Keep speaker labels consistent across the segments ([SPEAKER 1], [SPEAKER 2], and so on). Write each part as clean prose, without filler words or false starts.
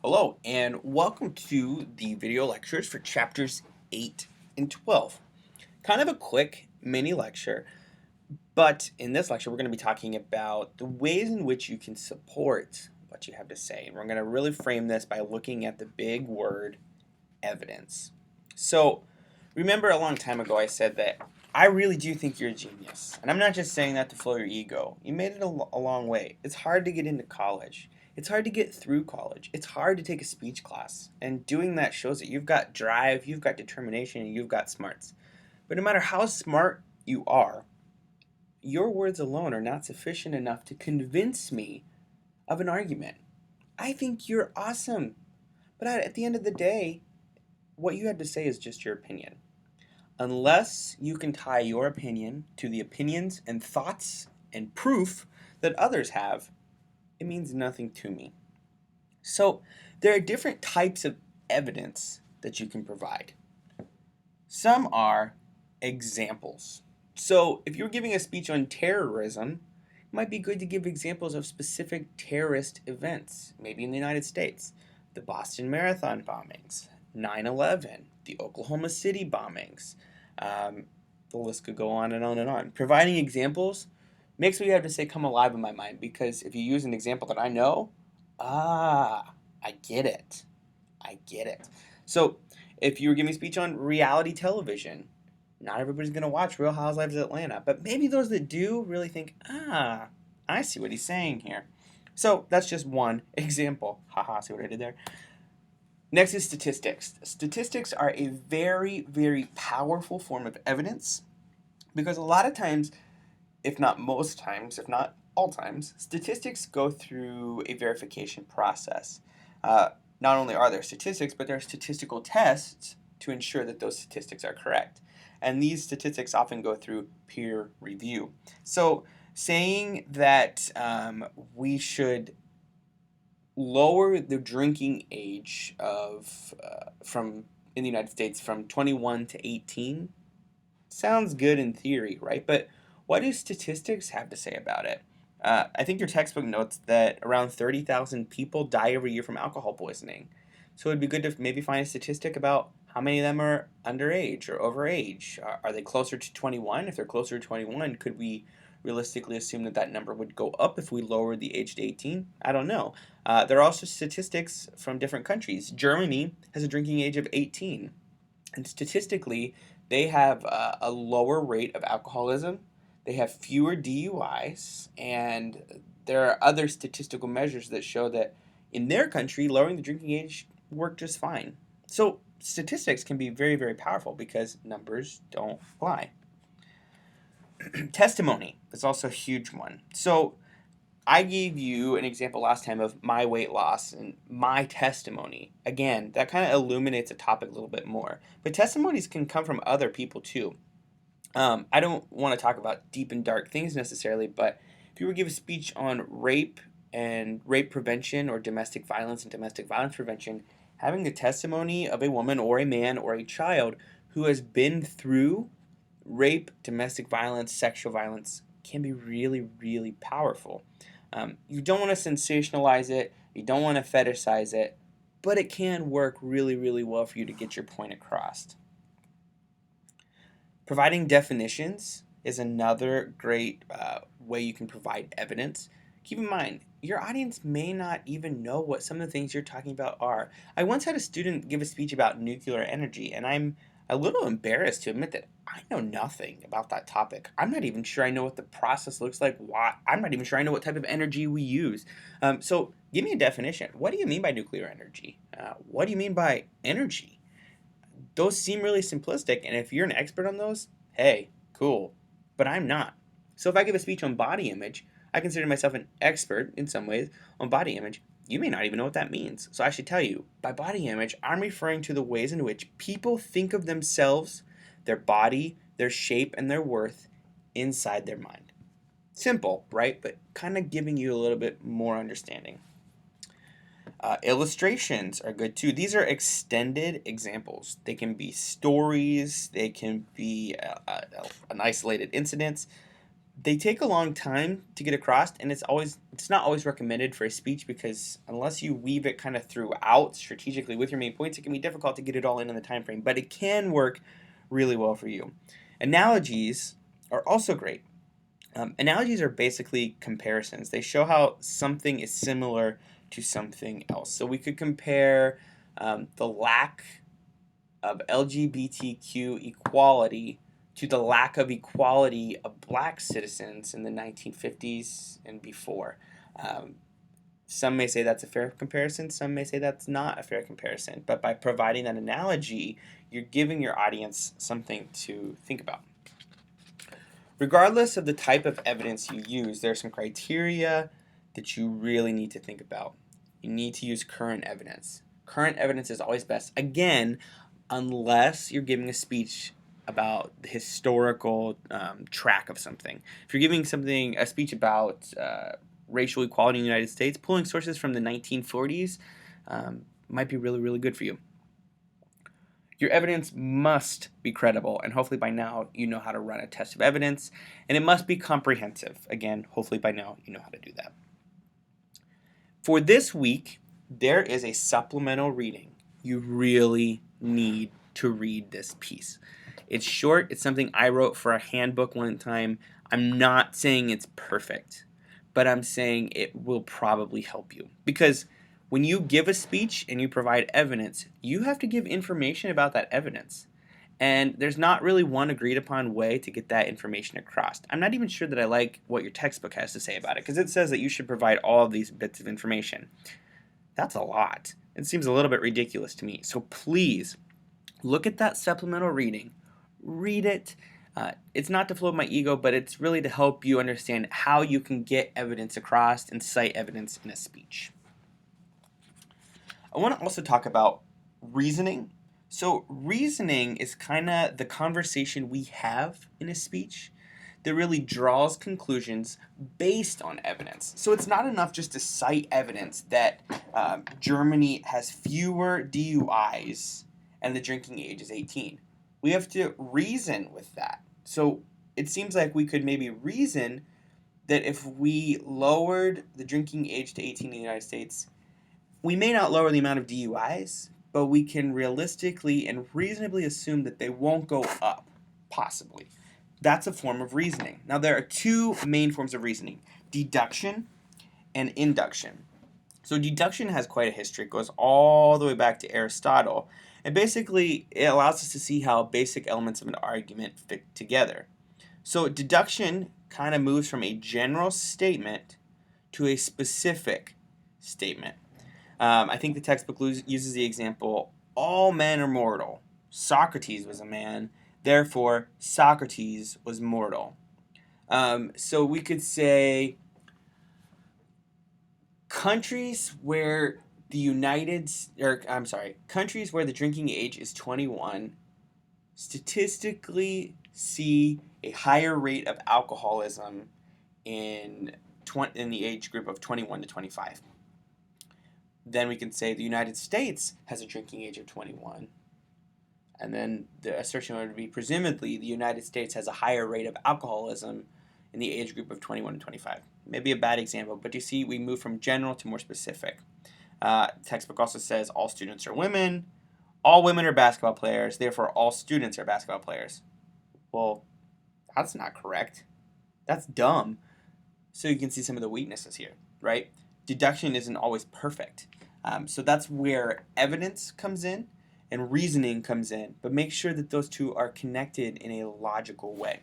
[SPEAKER 1] Hello, and welcome to the video lectures for chapters 8 and 12. Kind of a quick mini lecture, but in this lecture, we're going to be talking about the ways in which you can support what you have to say. And we're going to really frame this by looking at the big word evidence. So, remember a long time ago, I said that I really do think you're a genius. And I'm not just saying that to flow your ego. You made it a long way. It's hard to get into college. It's hard to get through college. It's hard to take a speech class. And doing that shows that you've got drive, you've got determination, and you've got smarts. But no matter how smart you are, your words alone are not sufficient enough to convince me of an argument. I think you're awesome. But at the end of the day, what you had to say is just your opinion. Unless you can tie your opinion to the opinions and thoughts and proof that others have, it means nothing to me. So, there are different types of evidence that you can provide. Some are examples. So, if you're giving a speech on terrorism, it might be good to give examples of specific terrorist events, maybe in the United States, the Boston Marathon bombings, 9/11, the Oklahoma City bombings. The list could go on and on and on. Providing examples makes what you have to say come alive in my mind, because if you use an example that I know, I get it. I get it. So, if you were giving a speech on reality television, not everybody's going to watch Real Housewives of Atlanta, but maybe those that do really think, I see what he's saying here. So, that's just one example. Haha, see what I did there? Next is statistics. Statistics are a very, very powerful form of evidence because a lot of times, if not most times, if not all times, statistics go through a verification process. Not only are there statistics, but there are statistical tests to ensure that those statistics are correct. And these statistics often go through peer review. So saying that we should lower the drinking age of from in the United States from 21 to 18 sounds good in theory, right? But what do statistics have to say about it? I think your textbook notes that around 30,000 people die every year from alcohol poisoning. So it'd be good to maybe find a statistic about how many of them are underage or overage. Are they closer to 21? If they're closer to 21, could we realistically assume that that number would go up if we lowered the age to 18? I don't know. There are also statistics from different countries. Germany has a drinking age of 18. And statistically, they have a lower rate of alcoholism. They have fewer DUIs, and there are other statistical measures that show that in their country, lowering the drinking age worked just fine. So statistics can be very, very powerful because numbers don't lie. Testimony is also a huge one. So I gave you an example last time of my weight loss and my testimony. Again, that kind of illuminates a topic a little bit more. But testimonies can come from other people too. I don't want to talk about deep and dark things necessarily, but if you were to give a speech on rape and rape prevention or domestic violence and domestic violence prevention, having the testimony of a woman or a man or a child who has been through rape, domestic violence, sexual violence can be really, really powerful. You don't want to sensationalize it, you don't want to fetishize it, but it can work really, really well for you to get your point across. Providing definitions is another great way you can provide evidence. Keep in mind, your audience may not even know what some of the things you're talking about are. I once had a student give a speech about nuclear energy, and I'm a little embarrassed to admit that I know nothing about that topic. I'm not even sure I know what the process looks like. Why? I'm not even sure I know what type of energy we use. So give me a definition. What do you mean by nuclear energy? What do you mean by energy? Those seem really simplistic, and if you're an expert on those, hey, cool. But I'm not. So if I give a speech on body image, I consider myself an expert in some ways on body image. You may not even know what that means. So I should tell you, by body image, I'm referring to the ways in which people think of themselves, their body, their shape, and their worth inside their mind. Simple, right? But kind of giving you a little bit more understanding. Illustrations are good too. These are extended examples. They can be stories, they can be an isolated incidents. They take a long time to get across, and it's always It's not always recommended for a speech because unless you weave it kind of throughout strategically with your main points, it can be difficult to get it all in the time frame, but it can work really well for you. Analogies are also great. Analogies are basically comparisons. They show how something is similar to something else. So we could compare the lack of LGBTQ equality to the lack of equality of black citizens in the 1950s and before. Um, some may say that's a fair comparison, some may say that's not a fair comparison, but by providing that analogy, you're giving your audience something to think about. Regardless of the type of evidence you use, there are some criteria that you really need to think about. You need to use current evidence. Current evidence is always best. Again, unless you're giving a speech about the historical track of something. If you're giving a speech about racial equality in the United States, pulling sources from the 1940s might be really, really good for you. Your evidence must be credible, and hopefully by now you know how to run a test of evidence, and it must be comprehensive. Again, hopefully by now you know how to do that. For this week, there is a supplemental reading. You really need to read this piece. It's short. It's something I wrote for a handbook one time. I'm not saying it's perfect, but I'm saying it will probably help you. Because when you give a speech and you provide evidence, you have to give information about that evidence. And there's not really one agreed upon way to get that information across. I'm not even sure that I like what your textbook has to say about it, because it says that you should provide all of these bits of information. That's a lot. It seems a little bit ridiculous to me. So please, look at that supplemental reading. Read it. It's not to float my ego, but it's really to help you understand how you can get evidence across and cite evidence in a speech. I want to also talk about reasoning. So reasoning is kind of the conversation we have in a speech that really draws conclusions based on evidence. So it's not enough just to cite evidence that Germany has fewer DUIs and the drinking age is 18. We have to reason with that. So it seems like we could maybe reason that if we lowered the drinking age to 18 in the United States, we may not lower the amount of DUIs, but we can realistically and reasonably assume that they won't go up, possibly. That's a form of reasoning. Now, there are two main forms of reasoning, deduction and induction. So deduction has quite a history. It goes all the way back to Aristotle. And basically, it allows us to see how basic elements of an argument fit together. So deduction kind of moves from a general statement to a specific statement. I think the textbook uses the example, all men are mortal. Socrates was a man, therefore Socrates was mortal. So we could say countries where countries where the drinking age is 21 statistically see a higher rate of alcoholism in the age group of 21 to 25. Then we can say the United States has a drinking age of 21. And then the assertion would be presumably the United States has a higher rate of alcoholism in the age group of 21 to 25. Maybe a bad example, but you see we move from general to more specific. Textbook also says all students are women, all women are basketball players, therefore all students are basketball players. Well, that's not correct. That's dumb. So you can see some of the weaknesses here, right? Deduction isn't always perfect. So that's where evidence comes in and reasoning comes in, but make sure that those two are connected in a logical way.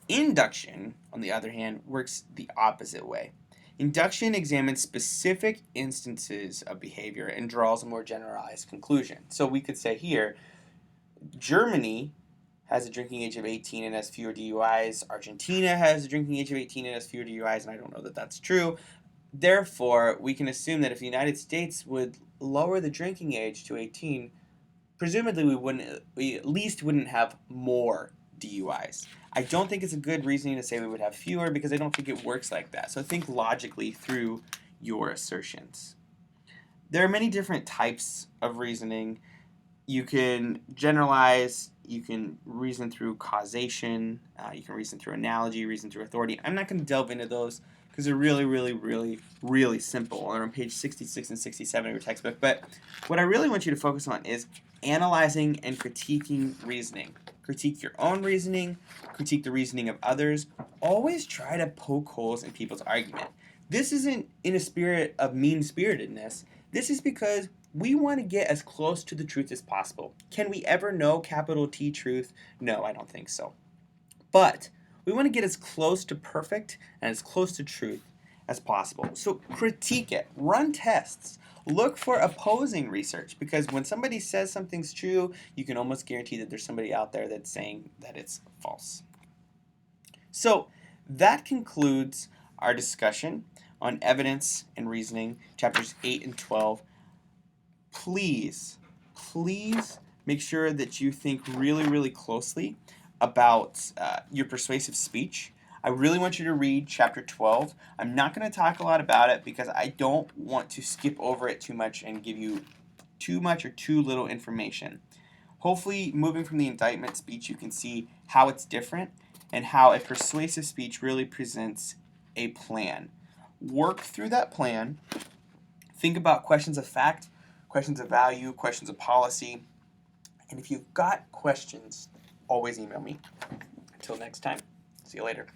[SPEAKER 1] Induction, on the other hand, works the opposite way. Induction examines specific instances of behavior and draws a more generalized conclusion. So we could say here, Germany has a drinking age of 18 and has fewer DUIs. Argentina has a drinking age of 18 and has fewer DUIs, and I don't know that that's true. Therefore, we can assume that if the United States would lower the drinking age to 18, presumably we at least wouldn't have more DUIs. I don't think it's a good reasoning to say we would have fewer because I don't think it works like that. So think logically through your assertions. There are many different types of reasoning. You can generalize, you can reason through causation, you can reason through analogy, reason through authority. I'm not going to delve into those because they're really, really, really, really simple. They're on page 66 and 67 of your textbook. But what I really want you to focus on is analyzing and critiquing reasoning. Critique your own reasoning, critique the reasoning of others. Always try to poke holes in people's argument. This isn't in a spirit of mean-spiritedness. This is because we want to get as close to the truth as possible. Can we ever know capital T truth? No, I don't think so. But we want to get as close to perfect and as close to truth as possible. So critique it, run tests, look for opposing research, because when somebody says something's true, you can almost guarantee that there's somebody out there that's saying that it's false. So that concludes our discussion on evidence and reasoning, chapters 8 and 12. Please make sure that you think really, really closely about your persuasive speech. I really want you to read chapter 12. I'm not going to talk a lot about it because I don't want to skip over it too much and give you too much or too little information. Hopefully, moving from the indictment speech, you can see how it's different and how a persuasive speech really presents a plan. Work through that plan. Think about questions of fact, questions of value, questions of policy. And if you've got questions, always email me. Until next time, see you later.